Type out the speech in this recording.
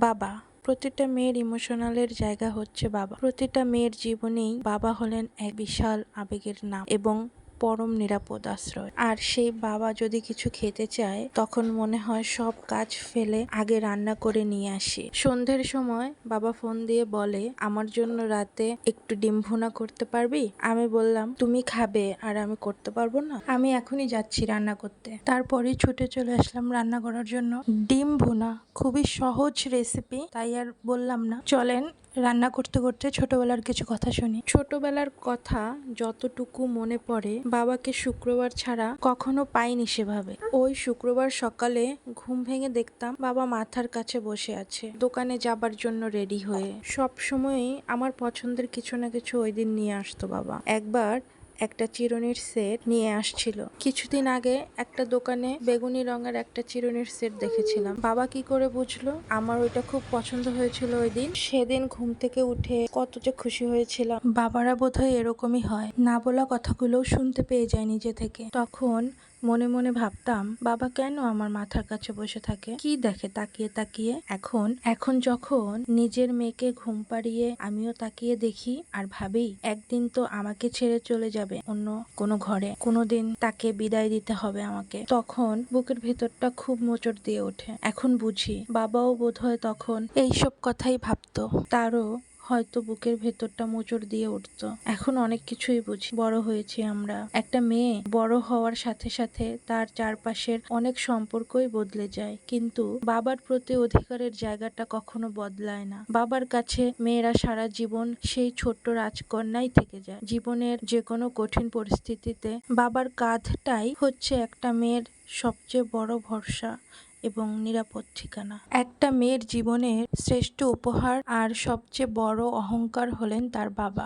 বাবা। প্রতিটা মেয়ের ইমোশনালের জায়গা হচ্ছে বাবা। প্রতিটা মেয়ের জীবনেই বাবা হলেন এক বিশাল আবেগের নাম এবং পরম নিরাপদ আশ্রয়। আর সেই বাবা যদি কিছু খেতে চায় তখন মনে হয় সব কাজ ফেলে আগে রান্না করে নিয়ে আসি। সন্ধ্যের সময় বাবা ফোন দিয়ে বলে, আমার জন্য রাতে একটু ডিম ভুনা করতে পারবি? আমি বললাম, তুমি খাবে আর আমি করতে পারবো না? আমি এখনই যাচ্ছি রান্না করতে। তারপরে ছুটে চলে আসলাম রান্না করার জন্য। ডিম ভুনা খুবই সহজ রেসিপি, তাই আর বললাম না। চলেন রান্না করতে করতে ছোটবেলার কিছু কথা শুনি। ছোটবেলার কথা যতটুকু মনে পড়ে, বাবাকে শুক্রবার ছাড়া কখনো পাইনি সেভাবে। ওই শুক্রবার সকালে ঘুম ভেঙে দেখতাম বাবা মাথার কাছে বসে আছে, দোকানে যাবার জন্য রেডি হয়ে। সব সময়ই আমার পছন্দের কিছু না কিছু ওই দিন নিয়ে আসতো বাবা। একবার একটা চিরুনির সেট নিয়ে আসছিল। কিছুদিন আগে একটা দোকানে বেগুনি রঙের একটা চিরুনির সেট দেখেছিলাম। বাবা কি করে বুঝলো আমার ওইটা খুব পছন্দ হয়েছিল ওই দিন? সেদিন ঘুম থেকে উঠে কত যে খুশি হয়েছিলাম। বাবারা বোধহয় এরকমই হয়, না বলা কথাগুলো শুনতে পেয়ে যায় নিজে থেকে। তখন মনে মনে ভাবতাম, বাবা কেন আমার মাথার কাছে বসে থাকে, কি দেখে তাকিয়ে তাকিয়ে। এখন যখন নিজের মেয়েকে ঘুম পাড়িয়ে আমিও তাকিয়ে দেখি আর ভাবি, একদিন তো আমাকে ছেড়ে চলে যাবে অন্য কোনো ঘরে, কোনোদিন তাকে বিদায় দিতে হবে আমাকে, তখন বুকের ভেতরটা খুব মোচড় দিয়ে ওঠে। এখন বুঝি বাবাও বোধহয় তখন এইসব কথাই ভাবতো, তারও হয়তো বুকের ভেতরটা মোচড় দিয়ে উঠতো। এখন অনেক কিছুই বুঝি, বড় হয়েছি আমরা। একটা মেয়ে বড় হওয়ার সাথে সাথে তার চারপাশের অনেক সম্পর্কই বদলে যায়, কিন্তু বাবার প্রতি অধিকারের জায়গাটা কখনো বদলায় না। বাবার কাছে মেয়েরা সারা জীবন সেই ছোট্ট রাজকন্যাই থেকে যায়। জীবনের যে কোনো কঠিন পরিস্থিতিতে বাবার কাঁধটাই হচ্ছে একটা মেয়ের সবচেয়ে বড় ভরসা এবং নিরাপদ ঠিকানা। একটা মেয়ের জীবনের শ্রেষ্ঠ উপহার আর সবচেয়ে বড় অহংকার হলেন তার বাবা।